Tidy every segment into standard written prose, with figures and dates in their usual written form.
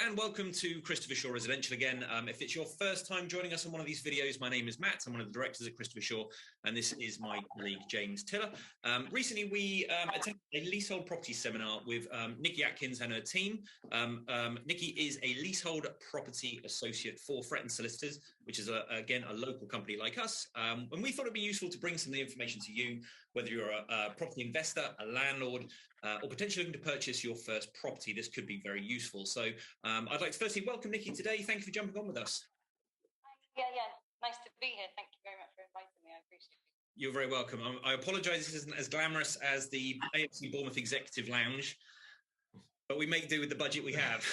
and welcome to Christopher Shaw Residential again. If it's your first time joining us on one of these videos, my name is Matt. I'm one of the directors at Christopher Shaw, and this is my colleague James Tiller. Recently, we attended a leasehold property seminar with Niki Adkins and her team. Niki is a leasehold property associate for Frettens Solicitors, which is again a local company like us. And we thought it'd be useful to bring some of the information to you, whether you're a property investor, a landlord, or potentially looking to purchase your first property. This could be very useful. So I'd like to firstly welcome Niki today. Thank you for jumping on with us. Yeah, nice to be here. Thank you very much for inviting me. I appreciate it. You're very welcome. I apologise this isn't as glamorous as the AFC Bournemouth Executive Lounge, but we make do with the budget we have.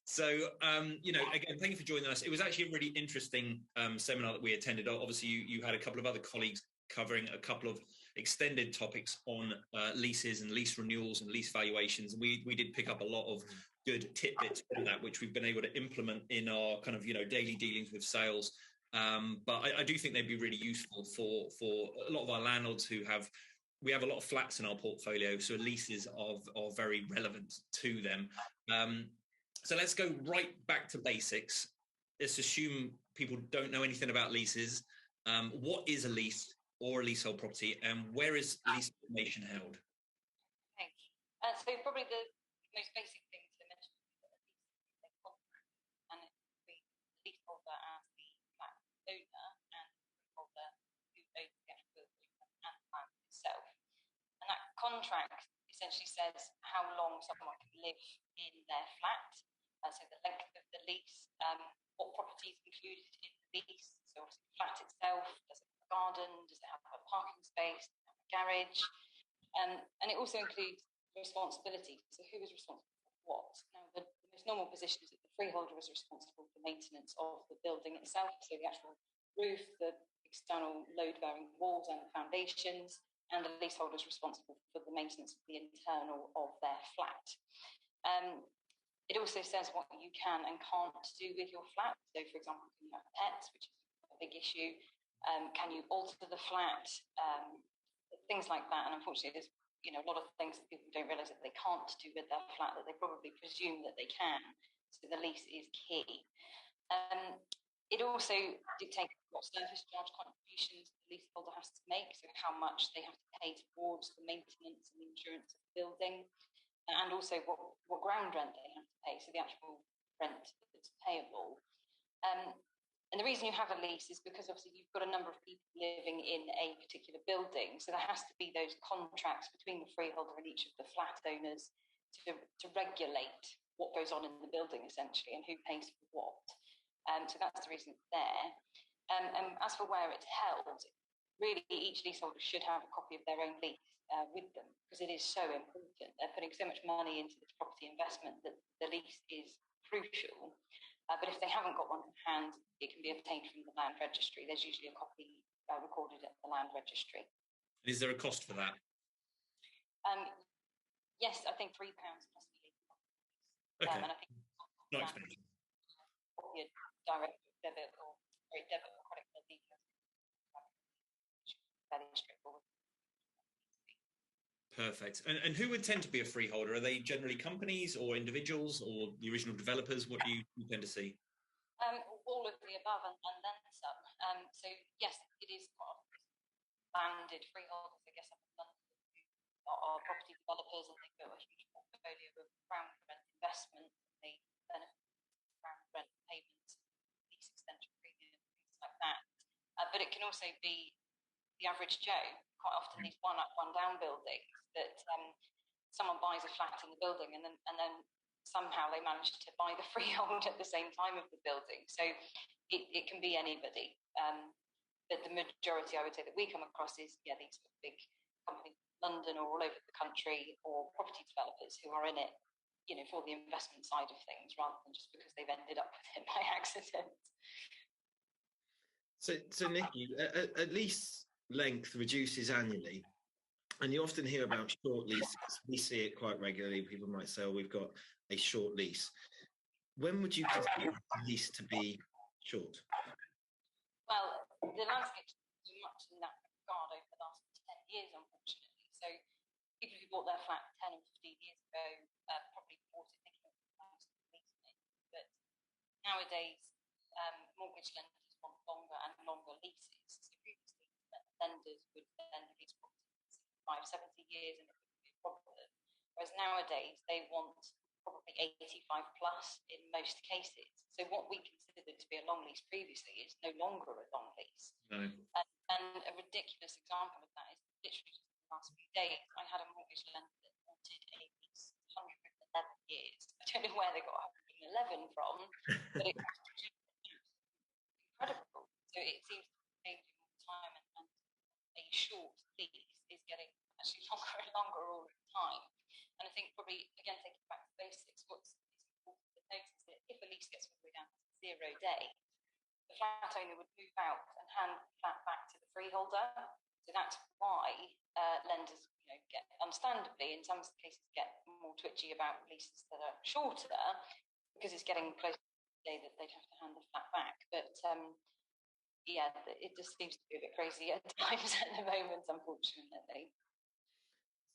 So, again, thank you for joining us. It was actually a really interesting seminar that we attended. Obviously, you had a couple of other colleagues covering a couple of extended topics on leases and lease renewals and lease valuations. And we did pick up a lot of good tidbits from that, which we've been able to implement in our kind of, daily dealings with sales. But I do think they'd be really useful for a lot of our landlords we have a lot of flats in our portfolio, so leases are very relevant to them. So let's go right back to basics. Let's assume people don't know anything about leases. What is a lease or a leasehold property, and where is lease information held? Thank you. So probably the most basic thing to mention is that a lease is a contract, and it's the leaseholder as the flat owner and the freeholder who owns the actual building and the land itself. And that contract essentially says how long someone can live in their flat, so the length of the lease, what property is included in the lease, so obviously the flat itself, does it have a garden, does it have a parking space, does it have a garage, and it also includes responsibility, so who is responsible for what. Now the most normal position is that the freeholder is responsible for maintenance of the building itself, so the actual roof, the external load-bearing walls and the foundations, and the leaseholder is responsible for the maintenance of the internal of their flat. It also says what you can and can't do with your flat. So, for example, can you have pets, which is a big issue? Can you alter the flat? Things like that. And unfortunately, there's a lot of things that people don't realise that they can't do with their flat that they probably presume that they can. So the lease is key. It also dictates what service charge contributions the leaseholder has to make, so how much they have to pay towards the maintenance and the insurance of the building, and also what ground rent they have to pay, so the actual rent that's payable. And the reason you have a lease is because obviously you've got a number of people living in a particular building, so there has to be those contracts between the freeholder and each of the flat owners to regulate what goes on in the building essentially and who pays for what. So that's the reason it's there. And as for where it's held, really each leaseholder should have a copy of their own lease with them, because it is so important. They're putting so much money into this property investment that the lease is crucial. But if they haven't got one in hand, it can be obtained from the land registry. There's usually a copy recorded at the land registry. Is there a cost for that? Yes, I think £3 plus VAT. Okay. And I think not expensive. Your direct debit or credit card details. Fairly straightforward. Perfect. And who would tend to be a freeholder? Are they generally companies or individuals or the original developers? What do you tend to see? All of the above and then some. So yes, it is quite often landed freeholders, I guess, up in London, who are property developers, and they've got a huge portfolio of ground rent investment, and they benefit from ground rent payments, lease extension premium, things like that. But it can also be the average Joe. Quite often these one-up, one-down buildings that someone buys a flat in the building and then somehow they manage to buy the freehold at the same time of the building. So it can be anybody. But the majority, I would say, that we come across is, these sort of big companies in London or all over the country, or property developers who are in it, for the investment side of things, rather than just because they've ended up with it by accident. So Niki, at lease length reduces annually, and you often hear about short leases. We see it quite regularly. People might say, we've got a short lease. When would you consider a lease to be short? Well, the landscape's changed much in that regard over the last 10 years, unfortunately. So people who bought their flat 10 or 15 years ago probably bought it thinking of leasing nowadays, mortgage lenders want longer and longer leases. So previously, lenders would lend lease properties 70 years and it wouldn't be a problem. Whereas nowadays, they want probably 85 plus in most cases. So what we considered to be a long lease previously is no longer a long lease. No. And a ridiculous example of that is literally just in the last few days, I had a mortgage lender that wanted a lease 111 years. I don't know where they got 111 from, but it was incredible. So it seems to be changing all the time, and a short lease is getting actually longer and longer all the time. And I think probably, again, taking back to basics, what's important to notice is that if a lease gets all the way down to 0 day, the flat owner would move out and hand the flat back to the freeholder. So that's why lenders, get, understandably, in some cases, get more twitchy about leases that are shorter because it's getting close to the day that they'd have to hand the flat back. But yeah, it just seems to be a bit crazy at times at the moment, unfortunately.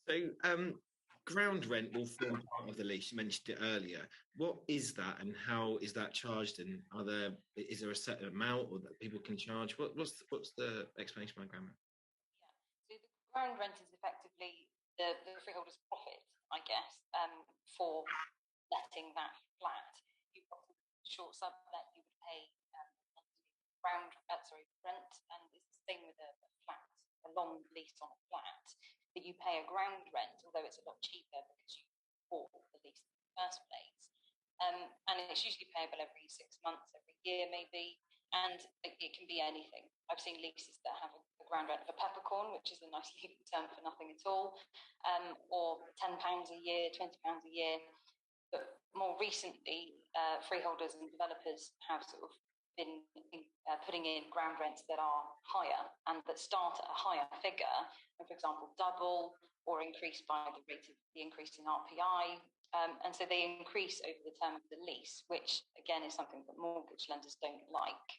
So, ground rent will form part of the lease. You mentioned it earlier. What is that, and how is that charged? And is there a set amount or that people can charge? What's the explanation behind ground rent? Yeah, so the ground rent is effectively the freeholder's profit, I guess, for letting that flat. You've got a short sublet, you would pay rent, and it's the same with a flat, a long lease on a flat. That you pay a ground rent, although it's a lot cheaper because you bought the lease in the first place. And it's usually payable every 6 months, every year maybe, and it can be anything. I've seen leases that have a ground rent for peppercorn, which is a nice legal term for nothing at all, or £10 a year, £20 a year. But more recently, freeholders and developers have sort of been putting in ground rents that are higher and that start at a higher figure, and for example, double or increase by the rate of the increase in RPI. And so they increase over the term of the lease, which again is something that mortgage lenders don't like.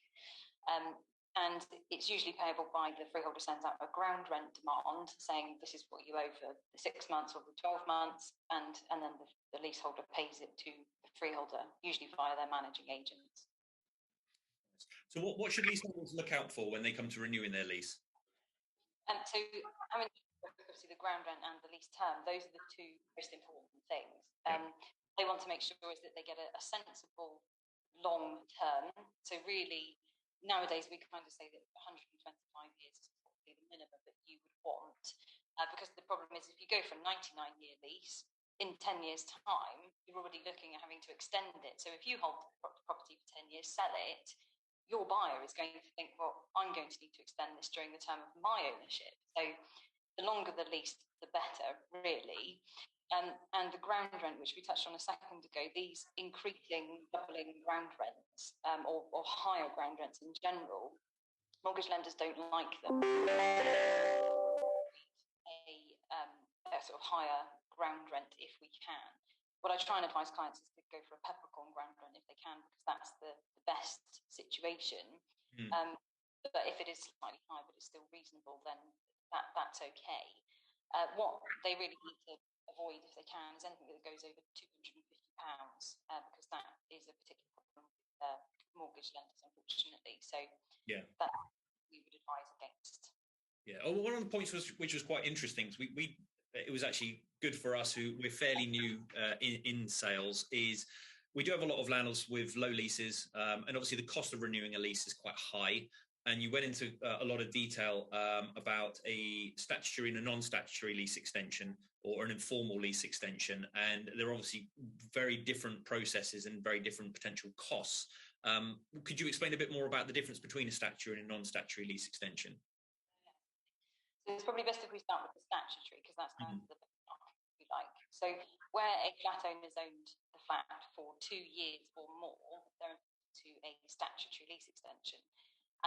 And it's usually payable by the freeholder sends out a ground rent demand saying this is what you owe for the 6 months or the 12 months, and then the leaseholder pays it to the freeholder, usually via their managing agents. So what should leaseholders look out for when they come to renewing their lease? So, I mean, obviously the ground rent and the lease term, those are the two most important things. They want to make sure is that they get a sensible long term. So really, nowadays we kind of say that 125 years is probably the minimum that you would want, because the problem is if you go for a 99-year lease, in 10 years' time, you're already looking at having to extend it. So if you hold the property for 10 years, sell it, your buyer is going to think, well, I'm going to need to extend this during the term of my ownership. So the longer the lease, the better, really. And the ground rent, which we touched on a second ago, these increasing, doubling ground rents, or higher ground rents in general, mortgage lenders don't like them. A sort of higher ground rent if we can. What I try and advise clients is to go for a peppercorn ground rent if they can, because that's the best situation. But if it is slightly high, but it's still reasonable, then that's okay. What they really need to avoid, if they can, is anything that goes over £250, because that is a particular problem with mortgage lenders, unfortunately. So that we would advise against. Yeah. Oh, one of the points which was quite interesting. It was actually good for us who we're fairly new in sales. Is we do have a lot of landlords with low leases, and obviously the cost of renewing a lease is quite high. And you went into a lot of detail about a statutory and a non-statutory lease extension or an informal lease extension, and there are obviously very different processes and very different potential costs. Could you explain a bit more about the difference between a statutory and a non-statutory lease extension? So it's probably best if we start with the statutory, because that's kind of the we like. So where a flat owner's owned the flat for 2 years or more, they're entitled to a statutory lease extension.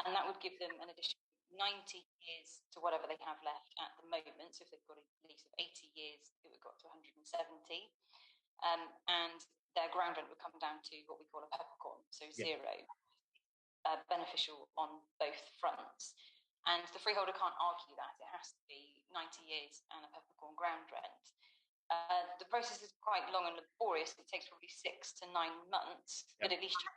And that would give them an additional 90 years to whatever they have left at the moment. So if they've got a lease of 80 years, it would go up to 170. And their ground rent would come down to what we call a peppercorn, so zero. Beneficial on both fronts. And the freeholder can't argue that. It has to be 90 years and a peppercorn ground rent. The process is quite long and laborious. It takes probably 6 to 9 months, but at least you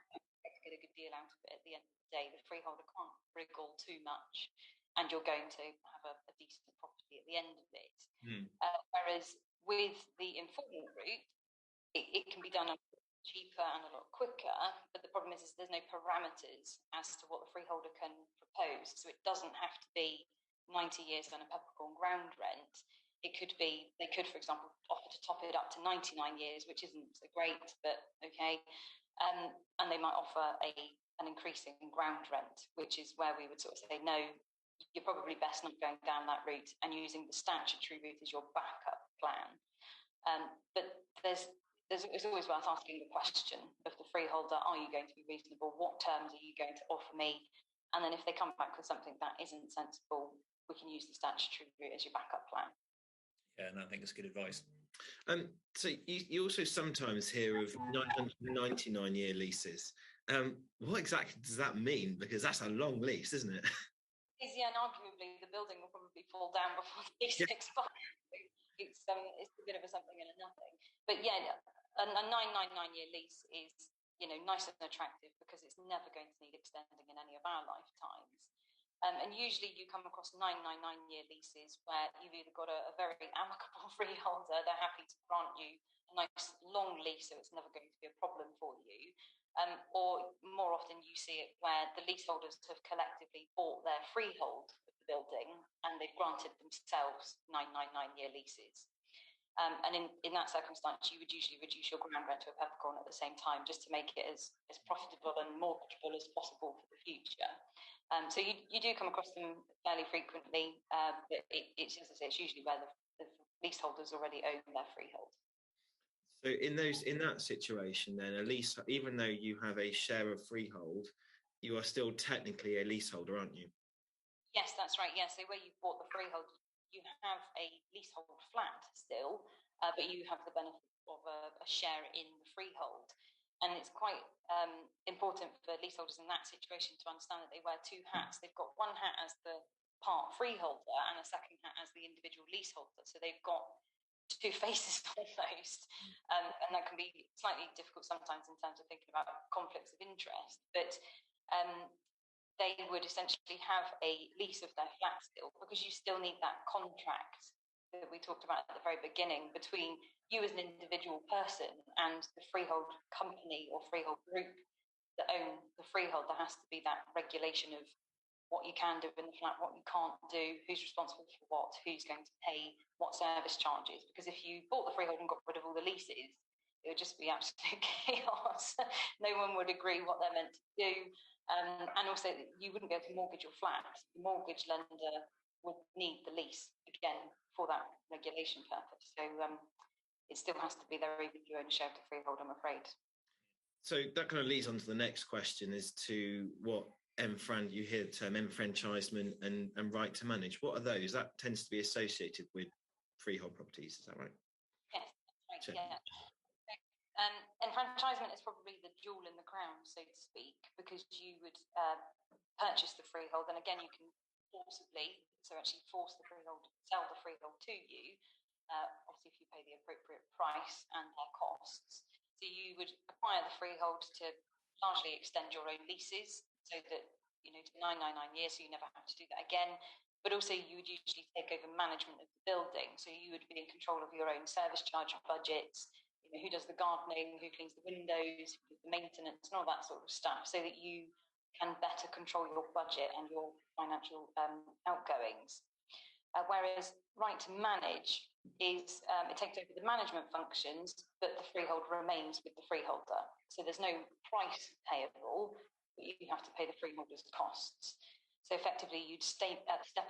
day, the freeholder can't wriggle too much, and you're going to have a decent property at the end of it. Whereas with the informal route, it can be done a lot cheaper and a lot quicker, but the problem is there's no parameters as to what the freeholder can propose. So it doesn't have to be 90 years and a peppercorn ground rent. It could be, they could, for example, offer to top it up to 99 years, which isn't so great, but okay. And they might offer an increasing ground rent, which is where we would sort of say, no, you're probably best not going down that route and using the statutory route as your backup plan. But it's always worth asking the question of the freeholder, are you going to be reasonable? What terms are you going to offer me? And then if they come back with something that isn't sensible, we can use the statutory route as your backup plan. Yeah, and I think it's good advice. So you also sometimes hear of 999-year leases. What exactly does that mean? Because that's a long lease, isn't it? Yeah, and arguably the building will probably fall down before the lease expires. It's a bit of a something and a nothing. But yeah, a 999-year lease is, nice and attractive because it's never going to need extending in any of our lifetimes. And usually you come across 999-year leases where you've either got a very amicable freeholder, they're happy to grant you a nice long lease, so it's never going to be a problem for you. Or more often you see it where the leaseholders have collectively bought their freehold of the building and they've granted themselves 999-year leases. And in that circumstance, you would usually reduce your ground rent to a peppercorn at the same time, just to make it as profitable and mortgageable as possible for the future. So you do come across them fairly frequently, but it's as I say, it's usually where the leaseholders already own their freehold. So in that situation, then a lease, even though you have a share of freehold, you are still technically a leaseholder, aren't you? Yes, that's right. Yeah, so where you've bought the freehold, you have a leasehold flat still, but you have the benefit of a share in the freehold. And it's quite important for leaseholders in that situation to understand that they wear two hats. They've got one hat as the part freeholder and a second hat as the individual leaseholder. So they've got two faces almost. And that can be slightly difficult sometimes in terms of thinking about conflicts of interest. But they would essentially have a lease of their flat still, because you still need that contract that we talked about at the very beginning between you as an individual person and the freehold company or freehold group that own the freehold. There has to be that regulation of what you can do in the flat, what you can't do, who's responsible for what, who's going to pay what service charges. Because if you bought the freehold and got rid of all the leases, it would just be absolute chaos. No one would agree what they're meant to do. And also, you wouldn't be able to mortgage your flat. The mortgage lender would need the lease, again, for that regulation purpose. So it still has to be there even if you own a share of the freehold, I'm afraid. So that kind of leads on to the next question as to what you hear the term enfranchisement and right to manage. What are those? That tends to be associated with freehold properties, is that right? Yes, that's right, yeah. Enfranchisement is probably the jewel in the crown, so to speak, because you would purchase the freehold, and again, you can forcibly, so actually force the freehold, sell the freehold to you, obviously if you pay the appropriate price and their costs. So you would acquire the freehold to largely extend your own leases, so that, to 999 years, so you never have to do that again. But also you would usually take over management of the building, so you would be in control of your own service charge budgets, who does the gardening, who cleans the windows, who does the maintenance, and all that sort of stuff, so that you can better control your budget and your financial outgoings. Whereas right to manage is, it takes over the management functions, but the freehold remains with the freeholder. So there's no price payable, but you have to pay the freeholder's costs. So effectively, you'd step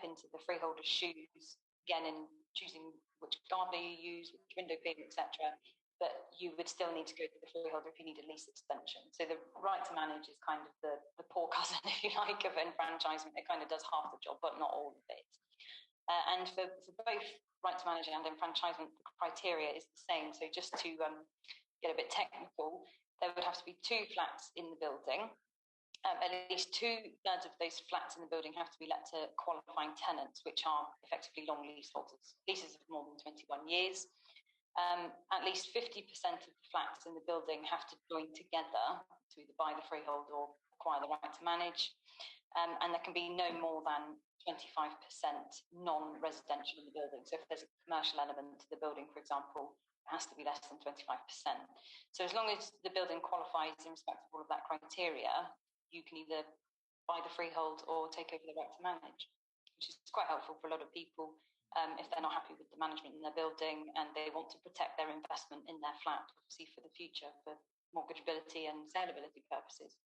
into the freeholder's shoes, again, in choosing which gardener you use, which window cleaner, etc., but you would still need to go to the freeholder if you need a lease extension. So the right to manage is kind of the poor cousin, if you like, of enfranchisement. It kind of does half the job, but not all of it. And for both right to manage and enfranchisement, the criteria is the same. So just to get a bit technical, there would have to be 2 flats in the building. At least 2/3 of those flats in the building have to be let to qualifying tenants, which are effectively long leaseholders, leases of more than 21 years. At least 50% of the flats in the building have to join together to either buy the freehold or acquire the right to manage, and there can be no more than 25% non-residential in the building. So if there's a commercial element to the building, for example, it has to be less than 25%. So as long as the building qualifies in respect of all of that criteria, you can either buy the freehold or take over the right to manage, which is quite helpful for a lot of people if they're not happy with the management in their building and they want to protect their investment in their flat, obviously for the future, for mortgageability and saleability purposes.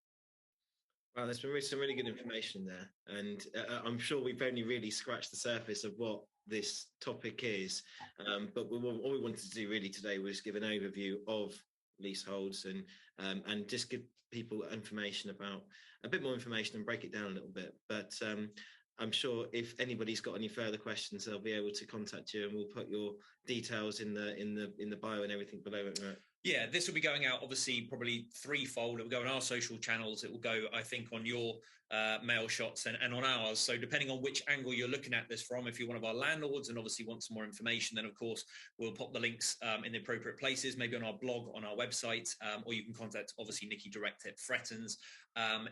Well, there's been some really good information there, and I'm sure we've only really scratched the surface of what this topic is. But all we wanted to do really today was give an overview of leaseholds and just give people information about a bit more information and break it down a little bit. But I'm sure if anybody's got any further questions, they'll be able to contact you, and we'll put your details in the bio and everything below it. Right? Yeah, this will be going out obviously probably threefold. It will go on our social channels. It will go, I think, on your mail shots and on ours. So depending on which angle you're looking at this from, if you're one of our landlords and obviously want some more information, then of course we'll pop the links in the appropriate places, maybe on our blog, on our website, or you can contact obviously Niki direct at Frettens.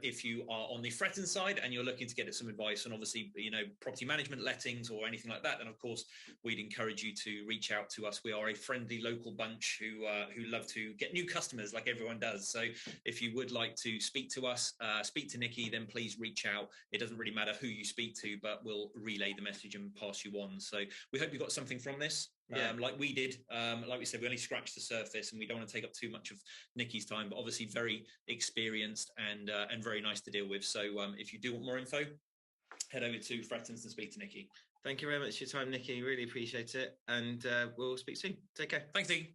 If you are on the Frettens side and you're looking to get some advice on obviously, property management, lettings or anything like that, then of course we'd encourage you to reach out to us. We are a friendly local bunch who love to get new customers like everyone does. So if you would like to speak to us, speak to Niki, then please reach out. It doesn't really matter who you speak to, but we'll relay the message and pass you on. So we hope you got something from this. Yeah. Like we did, like we said, we only scratched the surface and we don't want to take up too much of Niki's time, but obviously very experienced and very nice to deal with. So if you do want more info, head over to Frettens and speak to Niki. Thank you very much for your time, Niki. Really appreciate it. And we'll speak soon. Take care. Thanks, Niki.